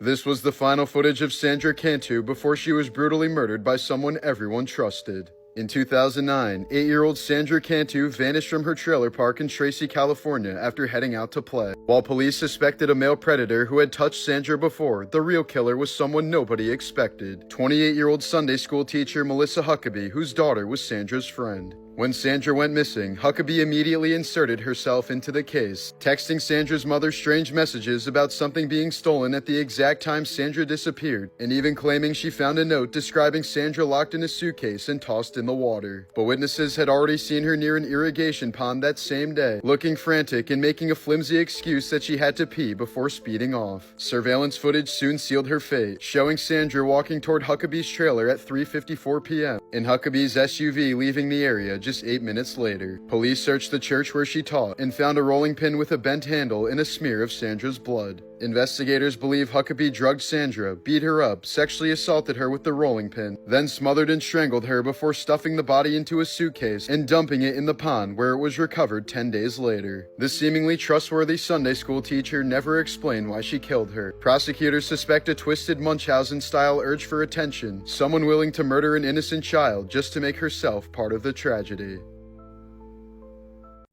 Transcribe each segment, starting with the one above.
This was the final footage of Sandra Cantu before she was brutally murdered by someone everyone trusted. In 2009, 8-year-old Sandra Cantu vanished from her trailer park in Tracy, California after heading out to play. While police suspected a male predator who had touched Sandra before, the real killer was someone nobody expected. 28-year-old Sunday school teacher Melissa Huckabee, whose daughter was Sandra's friend. When Sandra went missing, Huckabee immediately inserted herself into the case, texting Sandra's mother strange messages about something being stolen at the exact time Sandra disappeared, and even claiming she found a note describing Sandra locked in a suitcase and tossed in the water. But witnesses had already seen her near an irrigation pond that same day, looking frantic and making a flimsy excuse that she had to pee before speeding off. Surveillance footage soon sealed her fate, showing Sandra walking toward Huckabee's trailer at 3:54 p.m. in Huckabee's SUV leaving the area just 8 minutes later. Police searched the church where she taught and found a rolling pin with a bent handle and a smear of Sandra's blood. Investigators believe Huckabee drugged Sandra, beat her up, sexually assaulted her with the rolling pin, then smothered and strangled her before stuffing the body into a suitcase and dumping it in the pond where it was recovered 10 days later. The seemingly trustworthy Sunday school teacher never explained why she killed her. Prosecutors suspect a twisted Munchausen-style urge for attention, someone willing to murder an innocent child just to make herself part of the tragedy.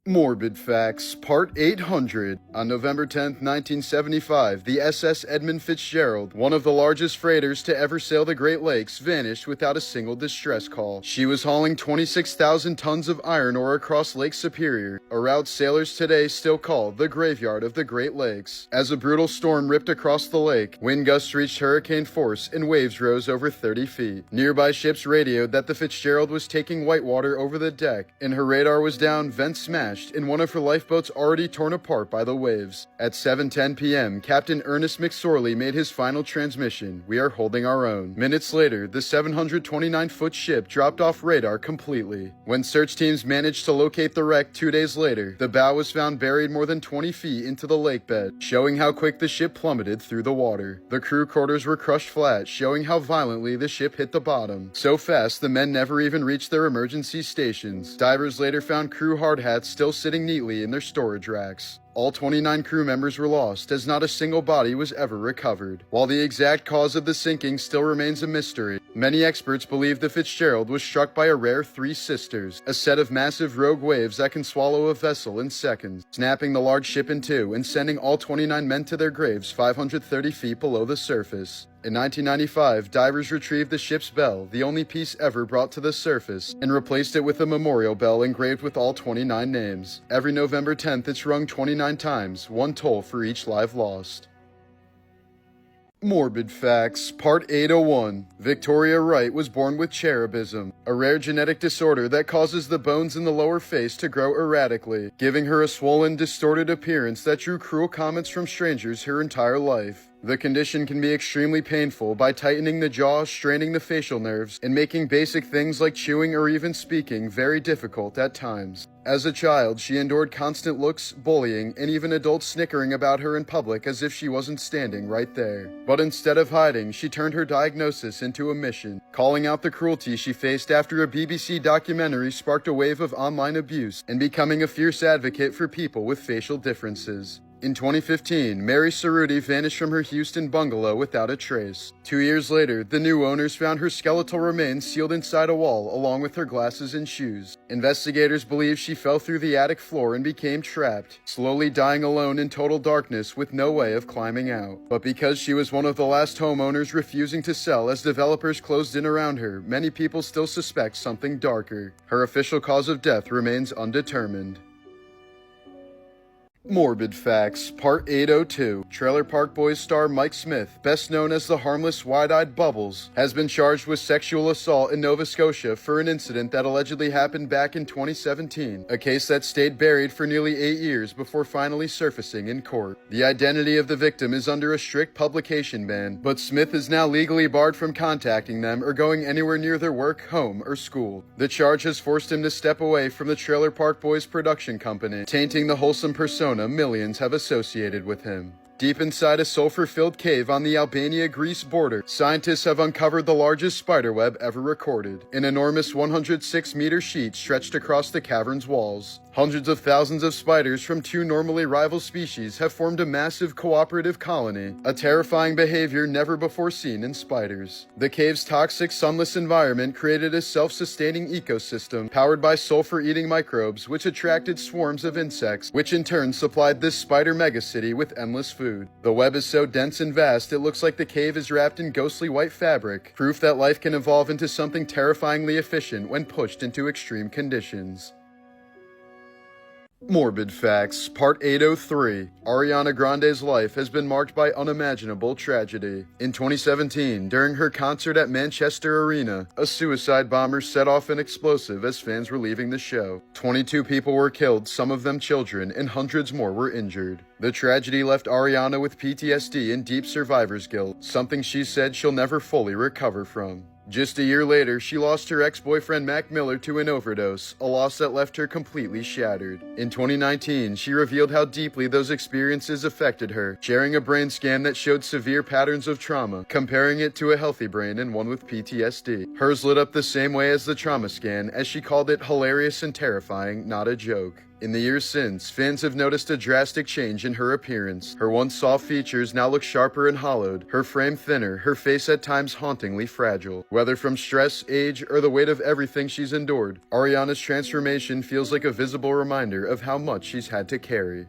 Morbid Facts, Part 800. On November 10, 1975, the SS Edmund Fitzgerald, one of the largest freighters to ever sail the Great Lakes, vanished without a single distress call. She was hauling 26,000 tons of iron ore across Lake Superior, a route sailors today still call the graveyard of the Great Lakes. As a brutal storm ripped across the lake, wind gusts reached hurricane force and waves rose over 30 feet. Nearby ships radioed that the Fitzgerald was taking whitewater over the deck, and her radar was down, vents smashed, and one of her lifeboats already torn apart by the waves. At 7:10 p.m., Captain Ernest McSorley made his final transmission, "We are holding our own." Minutes later, the 729-foot ship dropped off radar completely. When search teams managed to locate the wreck 2 days later, the bow was found buried more than 20 feet into the lake bed, showing how quick the ship plummeted through the water. The crew quarters were crushed flat, showing how violently the ship hit the bottom. So fast, the men never even reached their emergency stations. Divers later found crew hard hats still sitting neatly in their storage racks. All 29 crew members were lost, as not a single body was ever recovered. While the exact cause of the sinking still remains a mystery, many experts believe the Fitzgerald was struck by a rare Three Sisters, a set of massive rogue waves that can swallow a vessel in seconds, snapping the large ship in two and sending all 29 men to their graves 530 feet below the surface. In 1995, divers retrieved the ship's bell, the only piece ever brought to the surface, and replaced it with a memorial bell engraved with all 29 names. Every November 10th, it's rung 29 times, one toll for each life lost. Morbid Facts, Part 801. Victoria Wright was born with cherubism, a rare genetic disorder that causes the bones in the lower face to grow erratically, giving her a swollen, distorted appearance that drew cruel comments from strangers her entire life. The condition can be extremely painful by tightening the jaw, straining the facial nerves, and making basic things like chewing or even speaking very difficult at times. As a child, she endured constant looks, bullying, and even adults snickering about her in public as if she wasn't standing right there. But instead of hiding, she turned her diagnosis into a mission, calling out the cruelty she faced after a BBC documentary sparked a wave of online abuse, and becoming a fierce advocate for people with facial differences. In 2015, Mary Cerruti vanished from her Houston bungalow without a trace. 2 years later, the new owners found her skeletal remains sealed inside a wall along with her glasses and shoes. Investigators believe she fell through the attic floor and became trapped, slowly dying alone in total darkness with no way of climbing out. But because she was one of the last homeowners refusing to sell as developers closed in around her, many people still suspect something darker. Her official cause of death remains undetermined. Morbid Facts, Part 802. Trailer Park Boys star Mike Smith, best known as the harmless wide-eyed Bubbles, has been charged with sexual assault in Nova Scotia for an incident that allegedly happened back in 2017, a case that stayed buried for nearly 8 years before finally surfacing in court. The identity of the victim is under a strict publication ban, but Smith is now legally barred from contacting them or going anywhere near their work, home, or school. The charge has forced him to step away from the Trailer Park Boys production company, tainting the wholesome persona millions have associated with him. Deep inside a sulfur-filled cave on the Albania-Greece border, scientists have uncovered the largest spiderweb ever recorded, an enormous 106-meter sheet stretched across the cavern's walls. Hundreds of thousands of spiders from two normally rival species have formed a massive cooperative colony, a terrifying behavior never before seen in spiders. The cave's toxic sunless environment created a self-sustaining ecosystem powered by sulfur-eating microbes which attracted swarms of insects, which in turn supplied this spider megacity with endless food. The web is so dense and vast it looks like the cave is wrapped in ghostly white fabric, proof that life can evolve into something terrifyingly efficient when pushed into extreme conditions. Morbid Facts, Part 803. Ariana Grande's life has been marked by unimaginable tragedy. In 2017, during her concert at Manchester Arena, a suicide bomber set off an explosive as fans were leaving the show. 22 people were killed, some of them children, and hundreds more were injured. The tragedy left Ariana with PTSD and deep survivor's guilt, something she said she'll never fully recover from. Just a year later, she lost her ex-boyfriend Mac Miller to an overdose, a loss that left her completely shattered. In 2019, she revealed how deeply those experiences affected her, sharing a brain scan that showed severe patterns of trauma, comparing it to a healthy brain and one with PTSD. Hers lit up the same way as the trauma scan, as she called it hilarious and terrifying, not a joke. In the years since, fans have noticed a drastic change in her appearance. Her once soft features now look sharper and hollowed, her frame thinner, her face at times hauntingly fragile. Whether from stress, age, or the weight of everything she's endured, Ariana's transformation feels like a visible reminder of how much she's had to carry.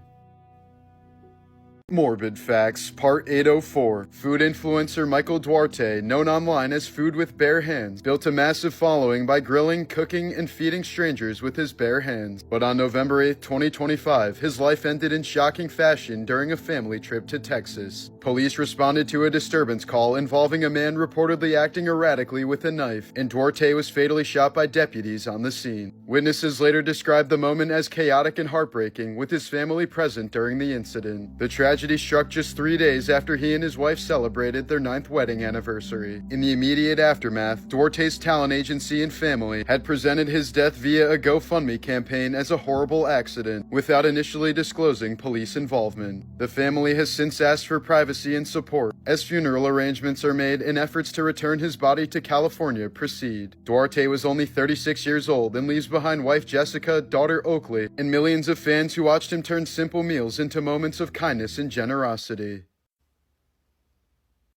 Morbid Facts, Part 804. Food influencer Michael Duarte, known online as Food with Bare Hands, built a massive following by grilling, cooking, and feeding strangers with his bare hands. But on November 8, 2025, his life ended in shocking fashion during a family trip to Texas. Police responded to a disturbance call involving a man reportedly acting erratically with a knife, and Duarte was fatally shot by deputies on the scene. Witnesses later described the moment as chaotic and heartbreaking, with his family present during the incident. The tragedy struck just 3 days after he and his wife celebrated their 9th wedding anniversary. In the immediate aftermath, Duarte's talent agency and family had presented his death via a GoFundMe campaign as a horrible accident, without initially disclosing police involvement. The family has since asked for privacy and support, as funeral arrangements are made and efforts to return his body to California proceed. Duarte was only 36 years old and leaves behind wife Jessica, daughter Oakley, and millions of fans who watched him turn simple meals into moments of kindness and generosity.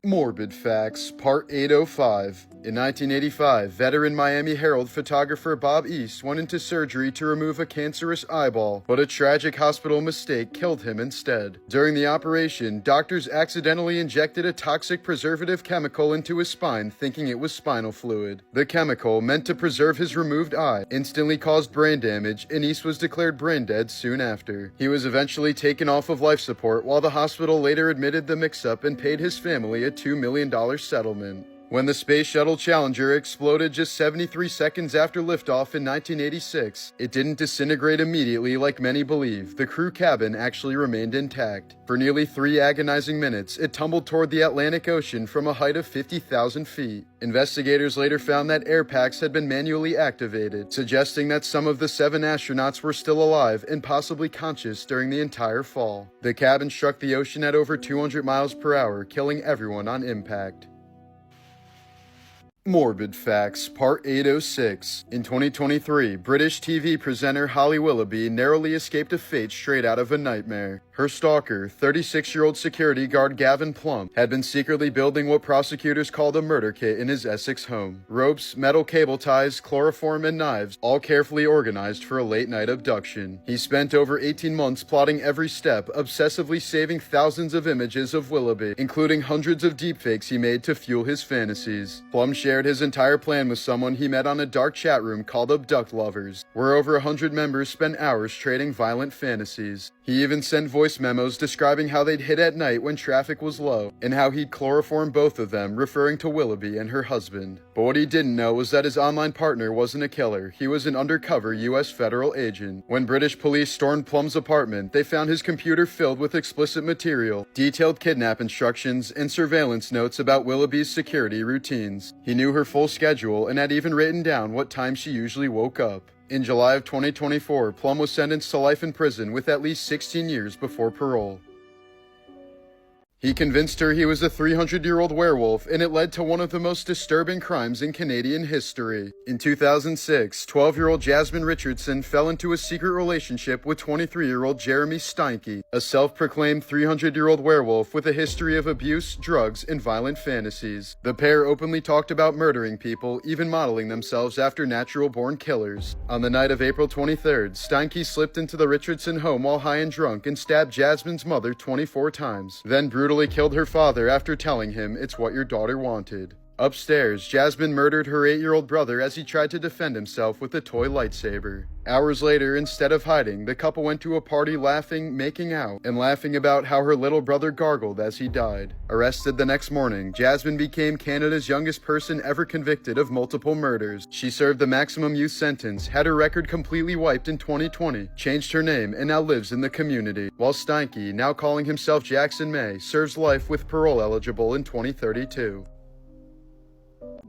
Morbid Facts, Part 805. In 1985, veteran Miami Herald photographer Bob East went into surgery to remove a cancerous eyeball, but a tragic hospital mistake killed him instead. During the operation, doctors accidentally injected a toxic preservative chemical into his spine, thinking it was spinal fluid. The chemical, meant to preserve his removed eye, instantly caused brain damage, and East was declared brain dead soon after. He was eventually taken off of life support, while the hospital later admitted the mix-up and paid his family a $2 million settlement. When the Space Shuttle Challenger exploded just 73 seconds after liftoff in 1986, it didn't disintegrate immediately like many believe. The crew cabin actually remained intact. For nearly 3 agonizing minutes, it tumbled toward the Atlantic Ocean from a height of 50,000 feet. Investigators later found that air packs had been manually activated, suggesting that some of the 7 astronauts were still alive and possibly conscious during the entire fall. The cabin struck the ocean at over 200 miles per hour, killing everyone on impact. Morbid Facts, Part 806. In 2023, British TV presenter Holly Willoughby narrowly escaped a fate straight out of a nightmare. Her stalker, 36-year-old security guard Gavin Plumb, had been secretly building what prosecutors called a murder kit in his Essex home. Ropes, metal cable ties, chloroform, and knives, all carefully organized for a late-night abduction. He spent over 18 months plotting every step, obsessively saving thousands of images of Willoughby, including hundreds of deepfakes he made to fuel his fantasies. Plumb shared his entire plan with someone he met on a dark chat room called Abduct Lovers, where over 100 members spent hours trading violent fantasies. He even sent voice memos describing how they'd hit at night when traffic was low, and how he'd chloroform both of them, referring to Willoughby and her husband. But what he didn't know was that his online partner wasn't a killer, he was an undercover US federal agent. When British police stormed Plum's apartment, they found his computer filled with explicit material, detailed kidnap instructions, and surveillance notes about Willoughby's security routines. He knew her full schedule and had even written down what time she usually woke up. In July of 2024, Plumb was sentenced to life in prison with at least 16 years before parole. He convinced her he was a 300-year-old werewolf, and it led to one of the most disturbing crimes in Canadian history. In 2006, 12-year-old Jasmine Richardson fell into a secret relationship with 23-year-old Jeremy Steinke, a self-proclaimed 300-year-old werewolf with a history of abuse, drugs, and violent fantasies. The pair openly talked about murdering people, even modeling themselves after natural-born killers. On the night of April 23rd, Steinke slipped into the Richardson home while high and drunk and stabbed Jasmine's mother 24 times, then brutally killed her father after telling him it's what your daughter wanted. Upstairs, Jasmine murdered her 8-year-old brother as he tried to defend himself with a toy lightsaber. Hours later, instead of hiding, the couple went to a party laughing, making out, and laughing about how her little brother gargled as he died. Arrested the next morning, Jasmine became Canada's youngest person ever convicted of multiple murders. She served the maximum youth sentence, had her record completely wiped in 2020, changed her name, and now lives in the community. While Steinke, now calling himself Jackson May, serves life with parole eligible in 2032.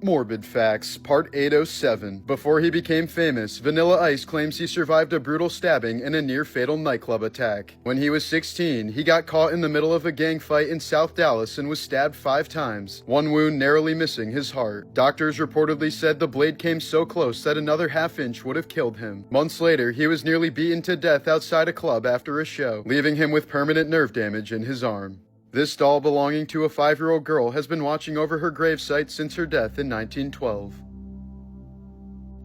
Morbid Facts, Part 807. Before he became famous, Vanilla Ice claims he survived a brutal stabbing and a near-fatal nightclub attack. When he was 16, he got caught in the middle of a gang fight in South Dallas and was stabbed 5 times, one wound narrowly missing his heart. Doctors reportedly said the blade came so close that another half-inch would have killed him. Months later, he was nearly beaten to death outside a club after a show, leaving him with permanent nerve damage in his arm. This doll belonging to a 5-year-old girl has been watching over her gravesite since her death in 1912.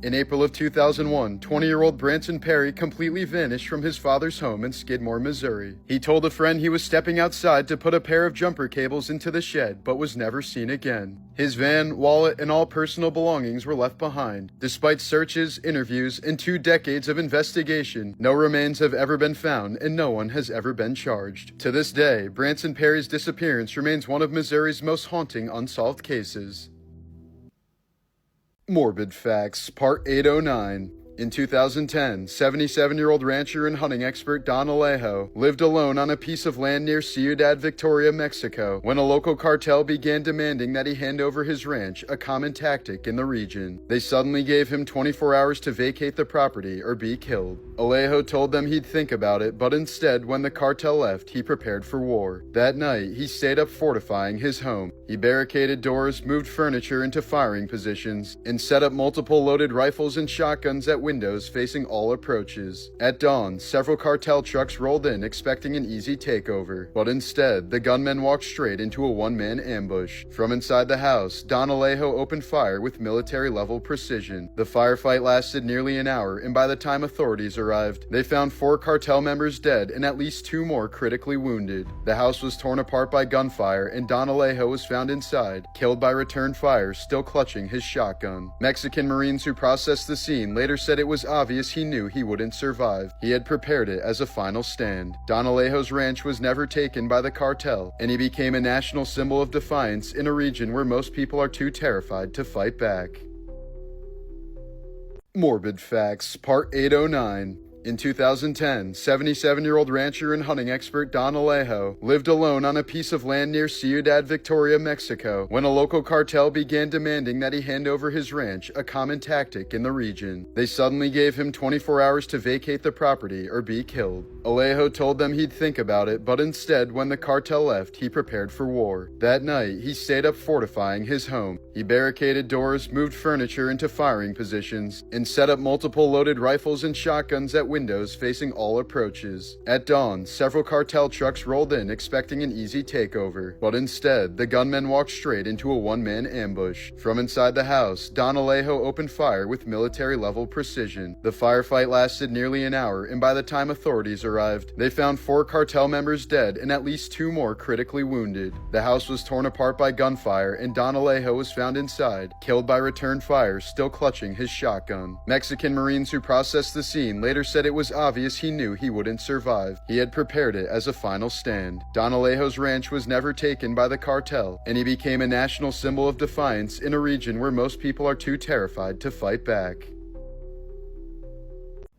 In April of 2001, 20-year-old Branson Perry completely vanished from his father's home in Skidmore, Missouri. He told a friend he was stepping outside to put a pair of jumper cables into the shed, but was never seen again. His van, wallet, and all personal belongings were left behind. Despite searches, interviews, and 2 decades of investigation, no remains have ever been found and no one has ever been charged. To this day, Branson Perry's disappearance remains one of Missouri's most haunting unsolved cases. Morbid Facts, Part 809. In 2010, 77-year-old rancher and hunting expert Don Alejo lived alone on a piece of land near Ciudad Victoria, Mexico, when a local cartel began demanding that he hand over his ranch, a common tactic in the region. They suddenly gave him 24 hours to vacate the property or be killed. Alejo told them he'd think about it, but instead, when the cartel left, he prepared for war. That night, he stayed up fortifying his home. He barricaded doors, moved furniture into firing positions, and set up multiple loaded rifles and shotguns at windows facing all approaches. At dawn, several cartel trucks rolled in expecting an easy takeover, but instead, the gunmen walked straight into a one-man ambush. From inside the house, Don Alejo opened fire with military-level precision. The firefight lasted nearly an hour, and by the time authorities arrived, they found 4 cartel members dead and at least 2 more critically wounded. The house was torn apart by gunfire, and Don Alejo was found inside, killed by return fire, still clutching his shotgun. Mexican Marines who processed the scene later said it was obvious he knew he wouldn't survive. He had prepared it as a final stand. Don Alejo's ranch was never taken by the cartel, and he became a national symbol of defiance in a region where most people are too terrified to fight back. Morbid Facts, Part 809. In 2010, 77-year-old rancher and hunting expert Don Alejo lived alone on a piece of land near Ciudad Victoria, Mexico, when a local cartel began demanding that he hand over his ranch, a common tactic in the region. They suddenly gave him 24 hours to vacate the property or be killed. Alejo told them he'd think about it, but instead, when the cartel left, he prepared for war. That night, he stayed up fortifying his home. He barricaded doors, moved furniture into firing positions, and set up multiple loaded rifles and shotguns at windows facing all approaches. At dawn, several cartel trucks rolled in expecting an easy takeover, but instead, the gunmen walked straight into a one-man ambush. From inside the house, Don Alejo opened fire with military-level precision. The firefight lasted nearly an hour, and by the time authorities arrived, they found 4 cartel members dead and at least 2 more critically wounded. The house was torn apart by gunfire, and Don Alejo was found inside, killed by return fire, still clutching his shotgun. Mexican Marines who processed the scene later said it was obvious he knew he wouldn't survive. He had prepared it as a final stand. Don Alejo's ranch was never taken by the cartel, and he became a national symbol of defiance in a region where most people are too terrified to fight back.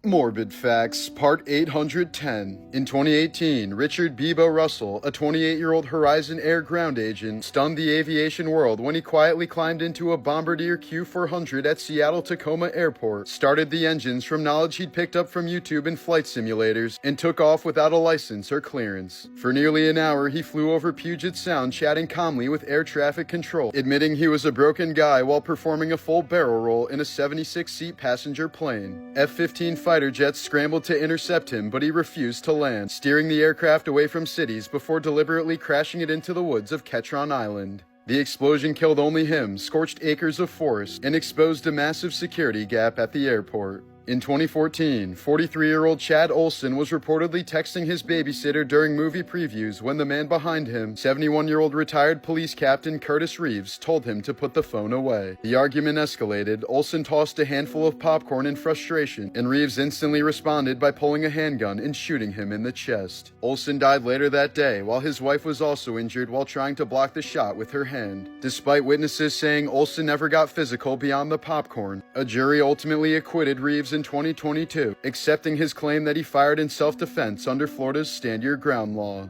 Morbid Facts, Part 810. In 2018, Richard Bebo Russell, a 28-year-old Horizon Air ground agent, stunned the aviation world when he quietly climbed into a Bombardier Q400 at Seattle-Tacoma Airport, started the engines from knowledge he'd picked up from YouTube and flight simulators, and took off without a license or clearance. For nearly an hour, he flew over Puget Sound, chatting calmly with air traffic control, admitting he was a broken guy while performing a full barrel roll in a 76-seat passenger plane. F-15 fighter jets scrambled to intercept him, but he refused to land, steering the aircraft away from cities before deliberately crashing it into the woods of Ketron Island. The explosion killed only him, scorched acres of forest, and exposed a massive security gap at the airport. In 2014, 43-year-old Chad Olson was reportedly texting his babysitter during movie previews when the man behind him, 71-year-old retired police captain Curtis Reeves, told him to put the phone away. The argument escalated. Olson tossed a handful of popcorn in frustration, and Reeves instantly responded by pulling a handgun and shooting him in the chest. Olson died later that day, while his wife was also injured while trying to block the shot with her hand. Despite witnesses saying Olson never got physical beyond the popcorn, a jury ultimately acquitted Reeves in 2022, accepting his claim that he fired in self-defense under Florida's Stand Your Ground law.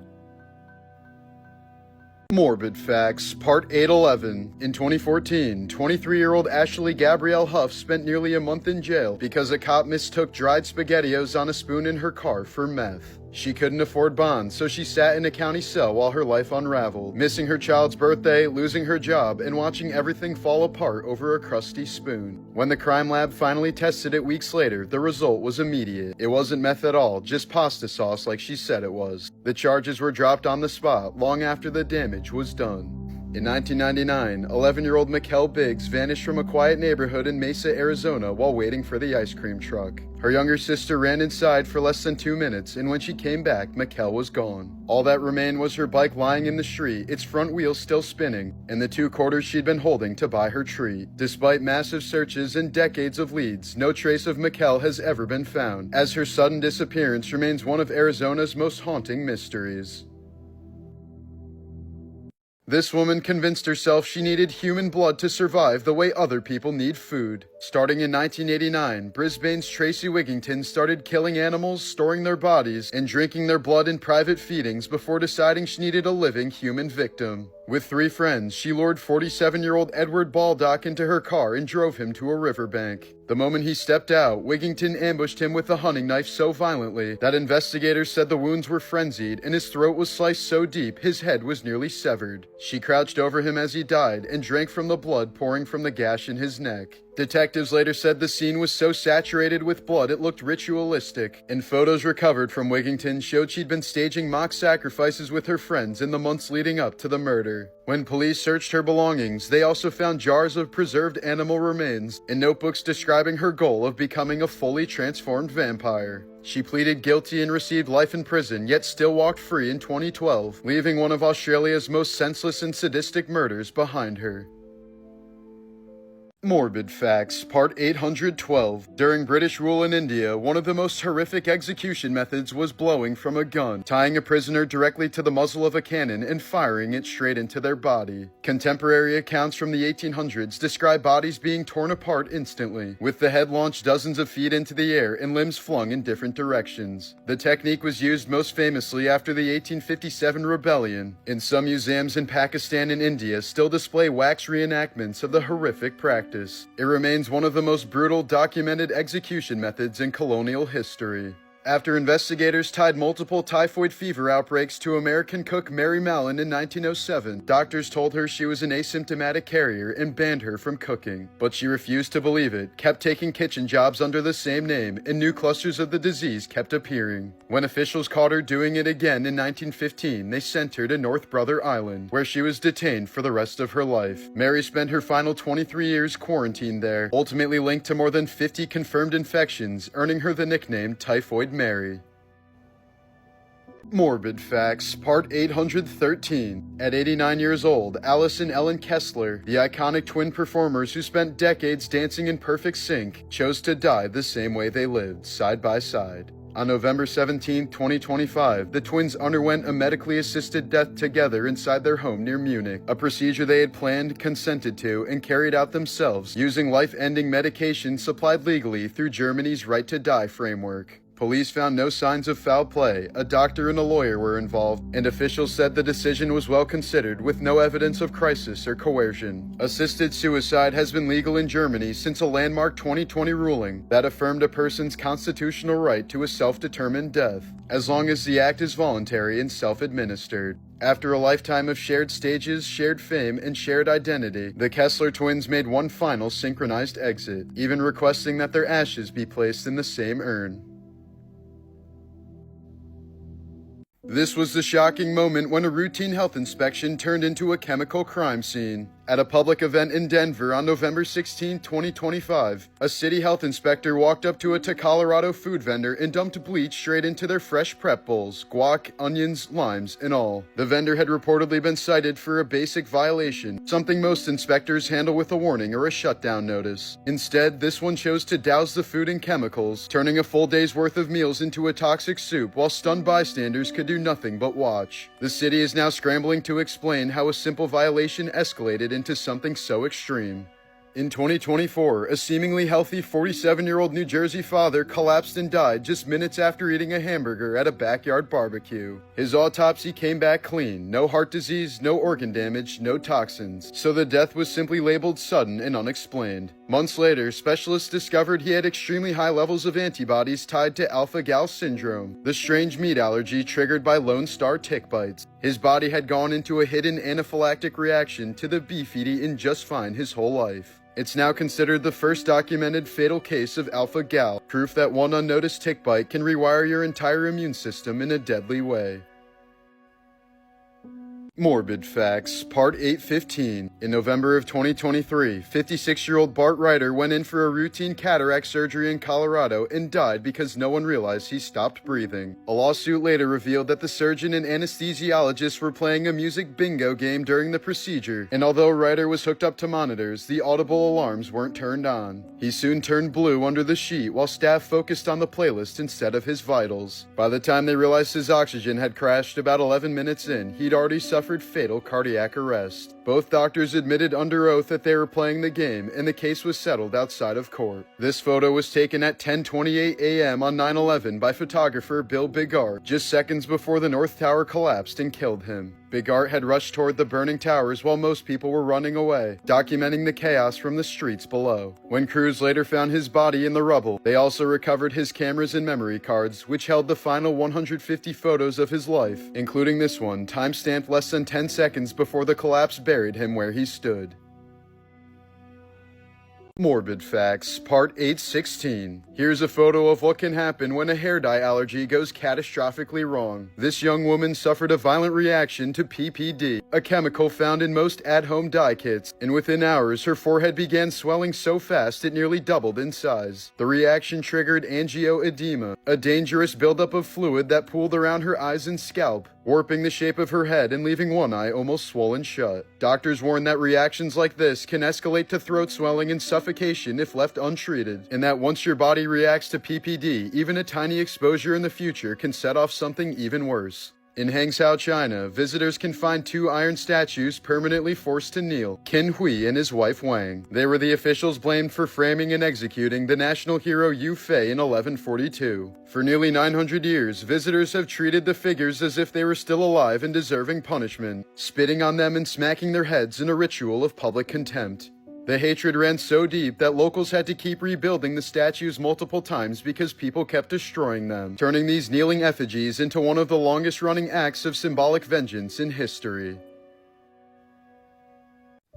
Morbid Facts, Part 811. In 2014, 23-year-old Ashley Gabrielle Huff spent nearly a month in jail because a cop mistook dried SpaghettiOs on a spoon in her car for meth. She couldn't afford bond, so she sat in a county cell while her life unraveled, missing her child's birthday, losing her job, and watching everything fall apart over a crusty spoon. When the crime lab finally tested it weeks later, the result was immediate. It wasn't meth at all, just pasta sauce like she said it was. The charges were dropped on the spot long after the damage was done. In 1999, 11-year-old Mikkel Biggs vanished from a quiet neighborhood in Mesa, Arizona while waiting for the ice cream truck. Her younger sister ran inside for less than 2 minutes, and when she came back, Mikkel was gone. All that remained was her bike lying in the street, its front wheels still spinning, and the 2 quarters she'd been holding to buy her treat. Despite massive searches and decades of leads, no trace of Mikkel has ever been found, as her sudden disappearance remains one of Arizona's most haunting mysteries. This woman convinced herself she needed human blood to survive the way other people need food. Starting in 1989, Brisbane's Tracy Wigington started killing animals, storing their bodies, and drinking their blood in private feedings before deciding she needed a living human victim. With 3 friends, she lured 47-year-old Edward Baldock into her car and drove him to a riverbank. The moment he stepped out, Wigington ambushed him with a hunting knife so violently that investigators said the wounds were frenzied and his throat was sliced so deep his head was nearly severed. She crouched over him as he died and drank from the blood pouring from the gash in his neck. Detectives later said the scene was so saturated with blood it looked ritualistic, and photos recovered from Wigington showed she'd been staging mock sacrifices with her friends in the months leading up to the murder. When police searched her belongings, they also found jars of preserved animal remains and notebooks describing her goal of becoming a fully transformed vampire. She pleaded guilty and received life in prison, yet still walked free in 2012, leaving one of Australia's most senseless and sadistic murders behind her. Morbid Facts, Part 812. During British rule in India, one of the most horrific execution methods was blowing from a gun, tying a prisoner directly to the muzzle of a cannon and firing it straight into their body. Contemporary accounts from the 1800s describe bodies being torn apart instantly, with the head launched dozens of feet into the air and limbs flung in different directions. The technique was used most famously after the 1857 rebellion, and some museums in Pakistan and India still display wax reenactments of the horrific practice. It remains one of the most brutal documented execution methods in colonial history. After investigators tied multiple typhoid fever outbreaks to American cook Mary Mallon in 1907, doctors told her she was an asymptomatic carrier and banned her from cooking. But she refused to believe it, kept taking kitchen jobs under the same name, and new clusters of the disease kept appearing. When officials caught her doing it again in 1915, they sent her to North Brother Island, where she was detained for the rest of her life. Mary spent her final 23 years quarantined there, ultimately linked to more than 50 confirmed infections, earning her the nickname Typhoid Mary. Morbid Facts, Part 813. At 89 years old, Alice and Ellen Kessler, the iconic twin performers who spent decades dancing in perfect sync, chose to die the same way they lived, side by side. On November 17, 2025, the twins underwent a medically assisted death together inside their home near Munich, a procedure they had planned, consented to, and carried out themselves, using life-ending medication supplied legally through Germany's Right to Die framework. Police found no signs of foul play, a doctor and a lawyer were involved, and officials said the decision was well considered with no evidence of crisis or coercion. Assisted suicide has been legal in Germany since a landmark 2020 ruling that affirmed a person's constitutional right to a self-determined death, as long as the act is voluntary and self-administered. After a lifetime of shared stages, shared fame, and shared identity, the Kessler twins made one final synchronized exit, even requesting that their ashes be placed in the same urn. This was the shocking moment when a routine health inspection turned into a chemical crime scene. At a public event in Denver on November 16, 2025, a city health inspector walked up to a Colorado food vendor and dumped bleach straight into their fresh prep bowls, guac, onions, limes, and all. The vendor had reportedly been cited for a basic violation, something most inspectors handle with a warning or a shutdown notice. Instead, this one chose to douse the food in chemicals, turning a full day's worth of meals into a toxic soup while stunned bystanders could do nothing but watch. The city is now scrambling to explain how a simple violation escalated into something so extreme. In 2024, a seemingly healthy 47-year-old New Jersey father collapsed and died just minutes after eating a hamburger at a backyard barbecue. His autopsy came back clean, no heart disease, no organ damage, no toxins, so the death was simply labeled sudden and unexplained. Months later, specialists discovered he had extremely high levels of antibodies tied to alpha-gal syndrome, the strange meat allergy triggered by Lone Star tick bites. His body had gone into a hidden anaphylactic reaction to the beef eaten just fine his whole life. It's now considered the first documented fatal case of alpha-gal, proof that one unnoticed tick bite can rewire your entire immune system in a deadly way. Morbid Facts, Part 815. In November of 2023, 56-year-old Bart Ryder went in for a routine cataract surgery in Colorado and died because no one realized he stopped breathing. A lawsuit later revealed that the surgeon and anesthesiologist were playing a music bingo game during the procedure, and although Ryder was hooked up to monitors, the audible alarms weren't turned on. He soon turned blue under the sheet while staff focused on the playlist instead of his vitals. By the time they realized his oxygen had crashed about 11 minutes in, he'd already suffered fatal cardiac arrest. Both doctors admitted under oath that they were playing the game, and the case was settled outside of court. This photo was taken at 10:28 a.m. on 9/11 by photographer Bill Bigart, just seconds before the North Tower collapsed and killed him. Bigart had rushed toward the burning towers while most people were running away, documenting the chaos from the streets below. When crews later found his body in the rubble, they also recovered his cameras and memory cards, which held the final 150 photos of his life, including this one, time-stamped less than 10 seconds before the collapse buried him where he stood. Morbid Facts, Part 816. Here's a photo of what can happen when a hair dye allergy goes catastrophically wrong. This young woman suffered a violent reaction to PPD, a chemical found in most at-home dye kits, and within hours her forehead began swelling so fast it nearly doubled in size. The reaction triggered angioedema, a dangerous buildup of fluid that pooled around her eyes and scalp, warping the shape of her head and leaving one eye almost swollen shut. Doctors warn that reactions like this can escalate to throat swelling and suffocation if left untreated, and that once your body reacts to PPD, even a tiny exposure in the future can set off something even worse. In Hangzhou, China, visitors can find two iron statues permanently forced to kneel, Qin Hui and his wife Wang. They were the officials blamed for framing and executing the national hero Yu Fei in 1142. For nearly 900 years, visitors have treated the figures as if they were still alive and deserving punishment, spitting on them and smacking their heads in a ritual of public contempt. The hatred ran so deep that locals had to keep rebuilding the statues multiple times because people kept destroying them, turning these kneeling effigies into one of the longest-running acts of symbolic vengeance in history.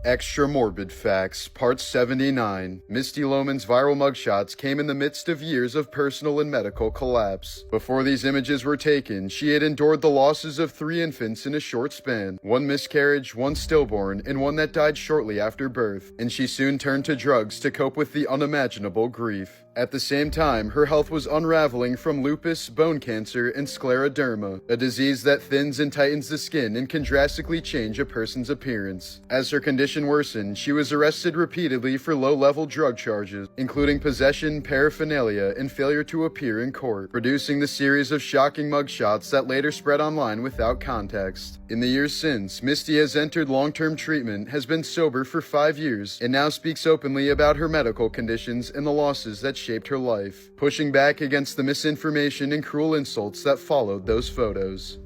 Extra Morbid Facts, Part 79. Misty Lohman's viral mugshots came in the midst of years of personal and medical collapse. Before these images were taken, she had endured the losses of 3 infants in a short span, 1 miscarriage, 1 stillborn, and 1 that died shortly after birth, and she soon turned to drugs to cope with the unimaginable grief. At the same time, her health was unraveling from lupus, bone cancer, and scleroderma, a disease that thins and tightens the skin and can drastically change a person's appearance. As her condition condition worsened, she was arrested repeatedly for low-level drug charges, including possession, paraphernalia, and failure to appear in court, producing the series of shocking mugshots that later spread online without context. In the years since, Misty has entered long-term treatment, has been sober for 5 years, and now speaks openly about her medical conditions and the losses that shaped her life, pushing back against the misinformation and cruel insults that followed those photos.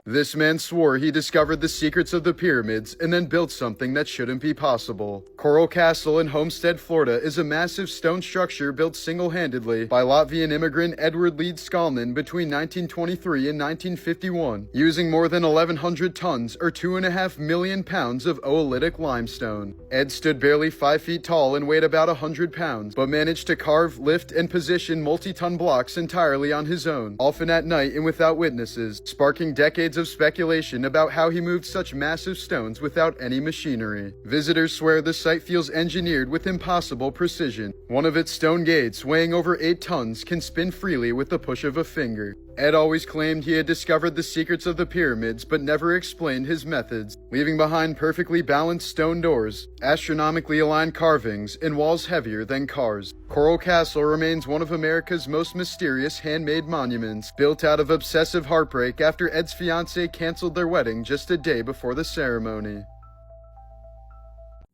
This man swore he discovered the secrets of the pyramids and then built something that shouldn't be possible. Coral Castle in Homestead, Florida is a massive stone structure built single-handedly by Latvian immigrant Edward Leeds Skalman between 1923 and 1951, using more than 1,100 tons or 2.5 million pounds of oolitic limestone. Ed stood barely 5 feet tall and weighed about 100 pounds, but managed to carve, lift, and position multi-ton blocks entirely on his own, often at night and without witnesses, sparking decades of speculation about how he moved such massive stones without any machinery. Visitors swear the site feels engineered with impossible precision. One of its stone gates, weighing over 8 tons, can spin freely with the push of a finger. Ed always claimed he had discovered the secrets of the pyramids, but never explained his methods, leaving behind perfectly balanced stone doors, astronomically aligned carvings, and walls heavier than cars. Coral Castle remains one of America's most mysterious handmade monuments, built out of obsessive heartbreak after Ed's fiancée canceled their wedding just a day before the ceremony.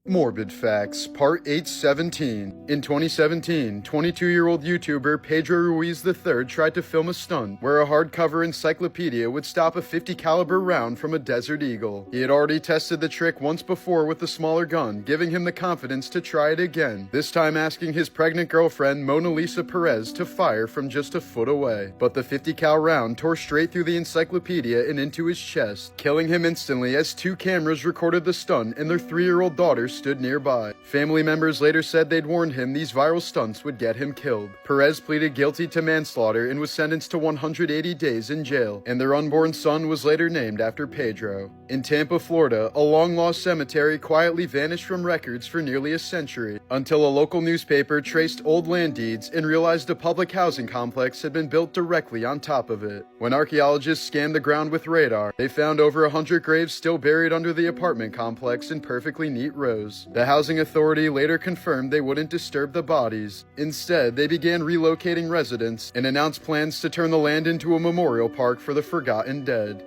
Morbid Facts, Part 817. In 2017, 22-year-old YouTuber Pedro Ruiz III tried to film a stunt where a hardcover encyclopedia would stop a .50 caliber round from a Desert Eagle. He had already tested the trick once before with a smaller gun, giving him the confidence to try it again, this time asking his pregnant girlfriend Mona Lisa Perez to fire from just a foot away. But the .50 cal round tore straight through the encyclopedia and into his chest, killing him instantly as 2 cameras recorded the stunt and their 3-year-old daughter stood nearby. Family members later said they'd warned him these viral stunts would get him killed. Perez pleaded guilty to manslaughter and was sentenced to 180 days in jail, and their unborn son was later named after Pedro. In Tampa, Florida, a long-lost cemetery quietly vanished from records for nearly a century, until a local newspaper traced old land deeds and realized a public housing complex had been built directly on top of it. When archaeologists scanned the ground with radar, they found over 100 graves still buried under the apartment complex in perfectly neat rows. The housing authority later confirmed they wouldn't disturb the bodies. Instead, they began relocating residents and announced plans to turn the land into a memorial park for the forgotten dead.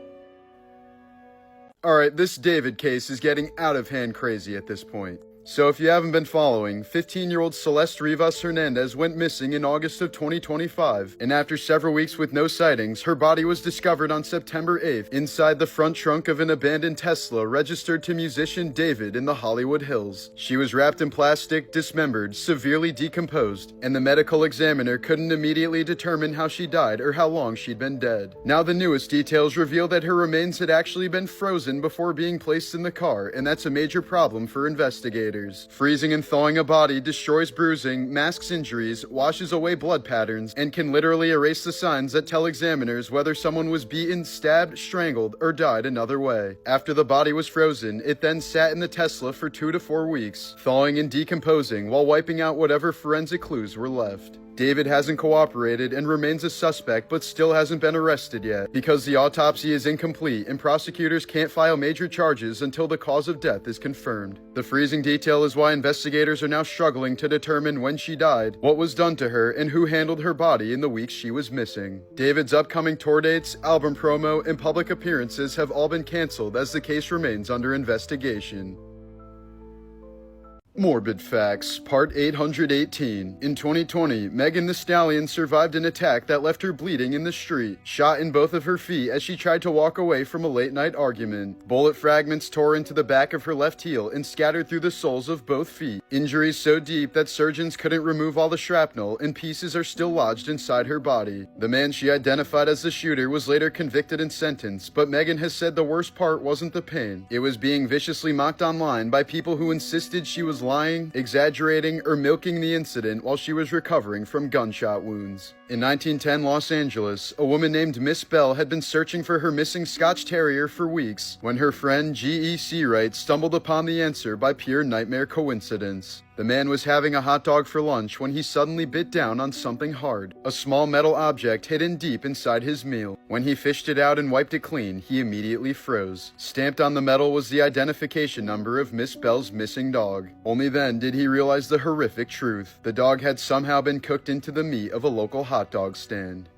Alright, this David case is getting out of hand crazy at this point. So if you haven't been following, 15-year-old Celeste Rivas Hernandez went missing in August of 2025, and after several weeks with no sightings, her body was discovered on September 8th inside the front trunk of an abandoned Tesla registered to musician David in the Hollywood Hills. She was wrapped in plastic, dismembered, severely decomposed, and the medical examiner couldn't immediately determine how she died or how long she'd been dead. Now the newest details reveal that her remains had actually been frozen before being placed in the car, and that's a major problem for investigators. Freezing and thawing a body destroys bruising, masks injuries, washes away blood patterns, and can literally erase the signs that tell examiners whether someone was beaten, stabbed, strangled, or died another way. After the body was frozen, it then sat in the Tesla for 2 to 4 weeks, thawing and decomposing while wiping out whatever forensic clues were left. David hasn't cooperated and remains a suspect but still hasn't been arrested yet because the autopsy is incomplete and prosecutors can't file major charges until the cause of death is confirmed. The freezing detail is why investigators are now struggling to determine when she died, what was done to her, and who handled her body in the weeks she was missing. David's upcoming tour dates, album promo, and public appearances have all been canceled as the case remains under investigation. Morbid Facts, Part 818. In 2020, Megan Thee Stallion survived an attack that left her bleeding in the street, shot in both of her feet as she tried to walk away from a late-night argument. Bullet fragments tore into the back of her left heel and scattered through the soles of both feet. Injuries so deep that surgeons couldn't remove all the shrapnel, and pieces are still lodged inside her body. The man she identified as the shooter was later convicted and sentenced, but Megan has said the worst part wasn't the pain. It was being viciously mocked online by people who insisted she was lying, exaggerating, or milking the incident while she was recovering from gunshot wounds. In 1910 Los Angeles, a woman named Miss Bell had been searching for her missing Scotch Terrier for weeks when her friend G.E. Seawright stumbled upon the answer by pure nightmare coincidence. The man was having a hot dog for lunch when he suddenly bit down on something hard, a small metal object hidden deep inside his meal. When he fished it out and wiped it clean, he immediately froze. Stamped on the metal was the identification number of Miss Bell's missing dog. Only then did he realize the horrific truth. The dog had somehow been cooked into the meat of a local hot dog stand.